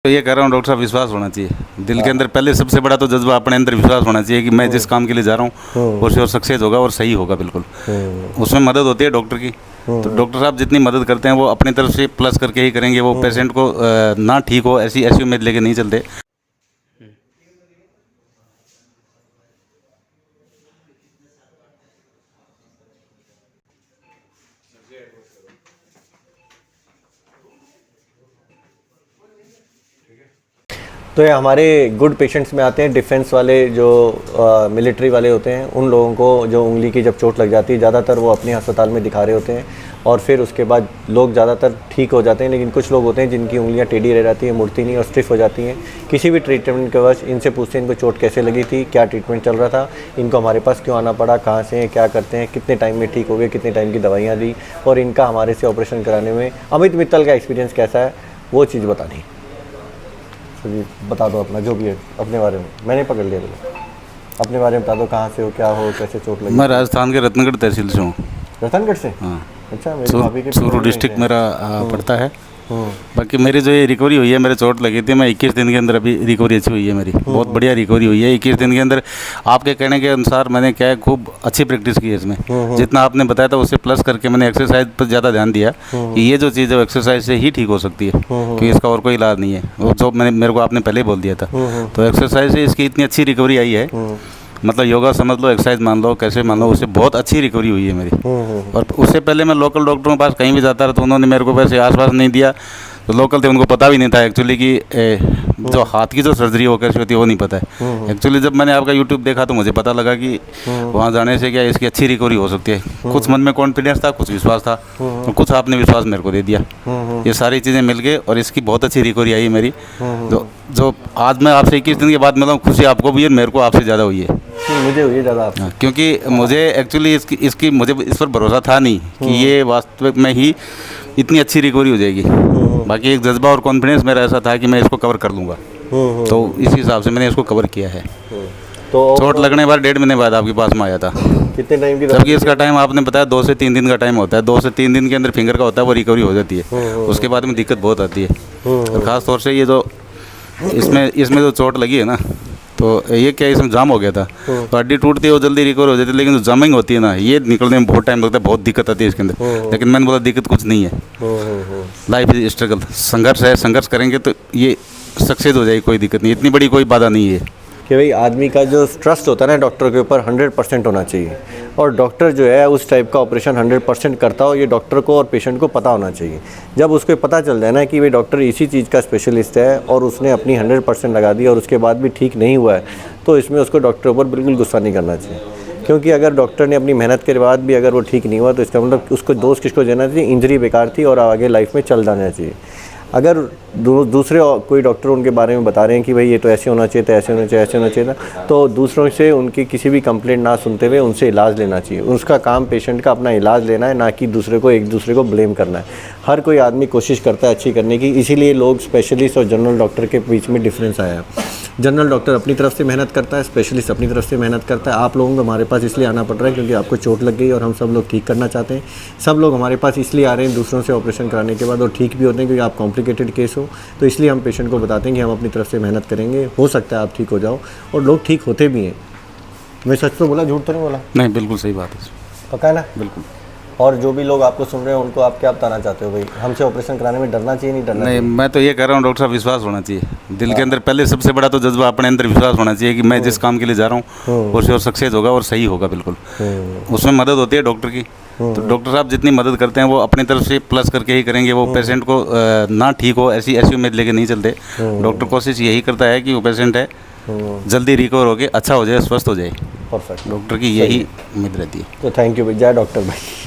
तो ये कह रहा हूँ डॉक्टर साहब, विश्वास होना चाहिए दिल के अंदर। पहले सबसे बड़ा तो जज्बा अपने अंदर विश्वास होना चाहिए कि मैं जिस काम के लिए जा रहा हूँ वो श्योर सक्सेस होगा और सही होगा बिल्कुल। उसमें मदद होती है डॉक्टर की, तो डॉक्टर साहब जितनी मदद करते हैं वो अपनी तरफ से प्लस करके ही करेंगे। वो पेशेंट को ना ठीक हो ऐसी उम्मीद लेके नहीं चलते। तो ये हमारे गुड पेशेंट्स में आते हैं डिफेंस वाले, जो मिलिट्री वाले होते हैं। उन लोगों को जो उंगली की जब चोट लग जाती है, ज़्यादातर वो अपने अस्पताल में दिखा रहे होते हैं और फिर उसके बाद लोग ज़्यादातर ठीक हो जाते हैं। लेकिन कुछ लोग होते हैं जिनकी उंगलियां टेढ़ी रह जाती हैं, मुड़ती नहीं और स्टिफ हो जाती हैं। किसी भी ट्रीटमेंट के वजह इनसे पूछते हैं इनको चोट कैसे लगी थी, क्या ट्रीटमेंट चल रहा था, इनको हमारे पास क्यों आना पड़ा, कहाँ से हैं, क्या करते हैं, कितने टाइम में ठीक हो गए, कितने टाइम की दवाइयाँ दी और इनका हमारे से ऑपरेशन कराने में अमित मित्तल का एक्सपीरियंस कैसा है, वो चीज़ बतानी। तो जी बता दो अपना जो भी है अपने बारे में। मैंने पकड़ लिया तो अपने बारे में बता दो, कहाँ से हो, क्या हो, कैसे चोट लगी। मैं राजस्थान के रत्नगढ़ तहसील से हूँ। रतनगढ़ से? हाँ, अच्छा, मेरी भाभी के चूरू डिस्ट्रिक्ट मेरा पड़ता है। बाकी मेरी जो ये रिकवरी हुई है, मेरे चोट लगी थी, मैं 21 दिन के अंदर अभी रिकवरी अच्छी हुई है मेरी। बहुत बढ़िया रिकवरी हुई है 21 दिन के अंदर। आपके कहने के अनुसार मैंने क्या है, खूब अच्छी प्रैक्टिस की है इसमें। जितना आपने बताया था उससे प्लस करके मैंने एक्सरसाइज पर ज़्यादा ध्यान दिया कि ये जो चीज़ है एक्सरसाइज से ही ठीक हो सकती है, क्योंकि इसका और कोई इलाज नहीं है। वो जो मेरे को आपने पहले ही बोल दिया था। तो एक्सरसाइज से इसकी इतनी अच्छी रिकवरी आई है, मतलब योगा समझ लो, एक्सरसाइज मान लो, कैसे मान लो, उससे बहुत अच्छी रिकवरी हुई है मेरी। और उससे पहले मैं लोकल डॉक्टरों के पास कहीं भी जाता रहा तो उन्होंने मेरे को वैसे आश्वासन नहीं दिया। तो लोकल थे, उनको पता भी नहीं था एक्चुअली कि जो हाथ की जो सर्जरी वो कैसे होती है वो नहीं पता है। एक्चुअली जब मैंने आपका यूट्यूब देखा तो मुझे पता लगा कि वहाँ जाने से क्या इसकी अच्छी रिकवरी हो सकती है। कुछ मन में कॉन्फिडेंस था, कुछ विश्वास था, और कुछ आपने विश्वास मेरे को दे दिया। ये सारी चीज़ें मिल गए और इसकी बहुत अच्छी रिकवरी आई मेरी। जो आज मैं आपसे 21 दिन के बाद मिला हूँ, खुशी आपको भी है, मेरे को आपसे ज़्यादा हुई है। मुझे हुई ज़्यादा आपसे, क्योंकि मुझे एक्चुअली इसकी मुझे इस पर भरोसा था नहीं कि ये वास्तविक में ही इतनी अच्छी रिकवरी हो जाएगी। बाकी एक जज्बा और कॉन्फिडेंस मेरा ऐसा था कि मैं इसको कवर कर लूँगा, तो इस हिसाब से मैंने इसको कवर किया है। तो चोट लगने के बाद 1.5 महीने बाद आपके पास में आया था। कितने टाइम की? जबकि इसका टाइम आपने बताया 2 से 3 दिन का टाइम होता है। 2 से 3 दिन के अंदर फिंगर का होता है, वो रिकवरी हो जाती है। उसके बाद में दिक्कत बहुत आती है, और ख़ास तौर से ये जो इसमें जो चोट लगी है ना, तो ये क्या इसमें जाम हो गया था, तो हड्डी टूटती है वो जल्दी रिकवर हो जाती है। लेकिन जो जामिंग होती है ना, ये निकलने में बहुत टाइम लगता है, बहुत दिक्कत आती है इसके अंदर। लेकिन मैंने बोला दिक्कत कुछ नहीं है, लाइफ इज स्ट्रगल, संघर्ष है, संघर्ष करेंगे तो ये सक्सेस हो जाएगी, कोई दिक्कत नहीं, इतनी बड़ी कोई बाधा नहीं है। कि भाई आदमी का जो ट्रस्ट होता है ना डॉक्टर के ऊपर 100% होना चाहिए, और डॉक्टर जो है उस टाइप का ऑपरेशन 100% करता हो, ये डॉक्टर को और पेशेंट को पता होना चाहिए। जब उसको पता चल जाए ना कि भाई डॉक्टर इसी चीज़ का स्पेशलिस्ट है और उसने अपनी 100% लगा दी और उसके बाद भी ठीक नहीं हुआ है, तो इसमें उसको डॉक्टर ऊपर बिल्कुल गुस्सा नहीं करना चाहिए। क्योंकि अगर डॉक्टर ने अपनी मेहनत के बाद भी अगर वो ठीक नहीं हुआ, तो इसका मतलब उसको दोष किसको देना चाहिए, इंजरी बेकार थी और आगे लाइफ में चल जाना चाहिए। अगर दूसरे कोई डॉक्टर उनके बारे में बता रहे हैं कि भाई ये तो ऐसे होना चाहिए था, ऐसे होना चाहिए, ऐसे होना चाहिए था, तो दूसरों से उनकी किसी भी कंप्लेंट ना सुनते हुए उनसे इलाज लेना चाहिए। उसका काम पेशेंट का अपना इलाज लेना है, ना कि एक दूसरे को ब्लेम करना है। हर कोई आदमी कोशिश करता है अच्छी करने की, इसीलिए लोग स्पेशलिस्ट और जनरल डॉक्टर के बीच में डिफरेंस आया है। जनरल डॉक्टर अपनी तरफ से मेहनत करता है, स्पेशलिस्ट अपनी तरफ से मेहनत करता है। आप लोगों को हमारे पास इसलिए आना पड़ रहा है क्योंकि आपको चोट लग गई और हम सब लोग ठीक करना चाहते हैं। सब लोग हमारे पास इसलिए आ रहे हैं दूसरों से ऑपरेशन कराने के बाद और ठीक भी होते हैं, क्योंकि आप कॉम्प्लिकेटेड केस हो, तो इसलिए हम पेशेंट को बताते हैं कि हम अपनी तरफ से मेहनत करेंगे, हो सकता है आप ठीक हो जाओ, और लोग ठीक होते भी हैं। मैं सच तो बोला, झूठ तो नहीं बोला? नहीं, बिल्कुल सही बात है। पक्का है ना? बिल्कुल। और जो भी लोग आपको सुन रहे हैं उनको आप क्या बताना चाहते हो भाई, हमसे ऑपरेशन कराने में डरना चाहिए नहीं डरना नहीं, चाहिए? मैं तो ये कह रहा हूँ डॉक्टर साहब, विश्वास होना चाहिए दिल के अंदर। पहले सबसे बड़ा तो जज्बा अपने अंदर विश्वास होना चाहिए कि मैं जिस काम के लिए जा रहा हूँ वो श्योर सक्सेस होगा और सही होगा बिल्कुल। उसमें मदद होती है डॉक्टर की, तो डॉक्टर साहब जितनी मदद करते हैं वो अपनी तरफ से प्लस करके ही करेंगे। वो पेशेंट को ना ठीक हो ऐसी उम्मीद लेके नहीं चलते। डॉक्टर कोशिश यही करता है कि वो पेशेंट है जल्दी रिकवर होके अच्छा हो जाए, स्वस्थ हो जाए। परफेक्ट, डॉक्टर की यही उम्मीद रहती है। तो थैंक यू भाई, जय डॉक्टर भाई।